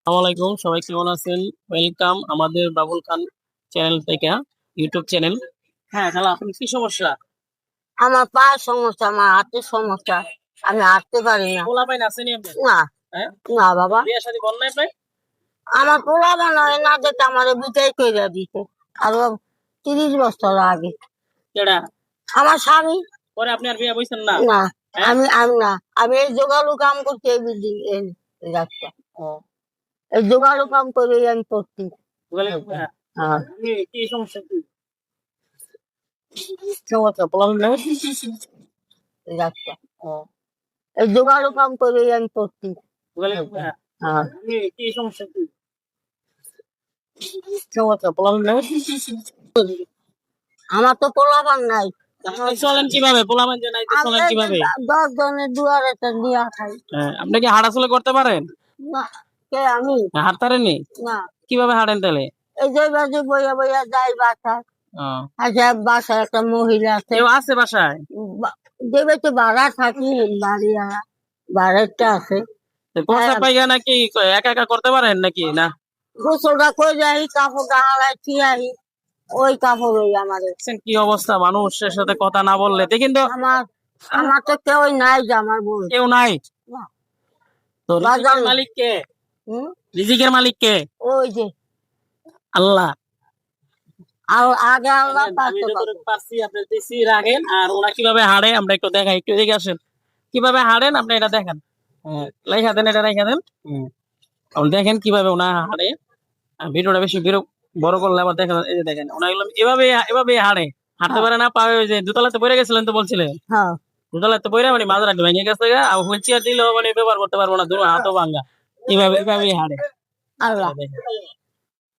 আসসালামু আলাইকুম, সবাই কেমন আছেন? ওয়েলকাম আমাদের বাবুল খান চ্যানেল থেকে, ইউটিউব চ্যানেল। হ্যাঁ, তাহলে আপনার কি সমস্যা? আমার পায়ের সমস্যা, আমার হাতের সমস্যা, আমি হাঁটতে পারি না। পোলা পাইন আসেনি আপনার? না, হ্যাঁ, না বাবা, বিয়ে শাদী করেন নাই আপনি? আমার পোলা বানায় না দেখে আমার বিদায় করে দিতে আরো 30 বছর আগে। কেডা? আমার স্বামী। পরে আপনি আর বিয়ে বইছেন না? না, হ্যাঁ। আমি না, আমি এই জোগাড়ু কাম করছি, এই বিল্ডিং এই রাস্তা, ও, এই জোগাড়ু কাম করে আমি করছি। বলে, হ্যাঁ। হ্যাঁ, কি সমস্যা কি? সমস্যা পোলা পাইন নাই? এই রাস্তা, ও, এই জোগাড়ু কাম করে আমি করছি। বলে, হ্যাঁ। হ্যাঁ, কি সমস্যা কি? সমস্যা পোলা পাইন নাই? আমার তো পোলা বান নাই। আপনি চলেন কিভাবে? পোলা পাইন যে নাই তো চলেন আমি কিভাবে? 10 জনের দুয়ারে দিয়া খাই। হ্যাঁ, আপনি কি হাঁটাচলা করতে পারেন? না, কে আমি? হাঁটতে পারেননি? না, কিভাবে হাঁটেন তাহলে? এই যে বাজে বইয়া বইয়া যাই বাসায়। ও, আচ্ছা, বাসায় একটা মহিলা আছে, কেউ আছে বাসায়? দেবে তো ভাড়া থাকি, বাড়িওয়ালা ভাড়াটা আছে। প্রস্রাব পায়খানা কি একা একা করতে পারেন নাকি না? গোসলটা করে যাই, কাপড়টা হালাই থিয়াই, ওই কাপড় ওই আমাদের। দেখছেন কি অবস্থা, মানুষের সাথে কথা না বললে দেখেন তো। আমার আমার তো কেউ নাই যে আমার বউ। কেউ নাই? না, তো বাজার রিজিকের না। মালিক কে? হুম, রিজিকের মালিক কে? ওই যে আল্লাহ। আগে আল্লাহ আমি পাশে যতটুকু পারছি আপনি দিছি রাখেন, আর ওরা কিভাবে হাঁটে আমরা একটু দেখাই, একটু এদিকে আসেন। কিভাবে হাঁটেন আপনি এটা দেখেন। হ্যাঁ, লেখা দেন, এটা রেখা দেন। আপনি দেখেন কিভাবে ওনা হাঁটে। আর ভিডিওটা বেশি বড় করলে আবার দেখেন, এই যে দেখেন ওনা এগুলো এভাবে এভাবে হাঁটে। হাঁটতে পারে না, পায়ে ওই যে দোতলাতে পড়ে গেছিলেন তো বলছিলেন। হ্যাঁ, দোতলাতে পড়ে মানে মাঝরাতে ভেঙে গেছে গা, আর হুইল চেয়ার দিলেও মানে ব্যবহার করতে পারবো না, দুটো হাতও ভাঙ্গা। এভাবে এভাবেই হাঁটে। আল্লাহ। দেখেন।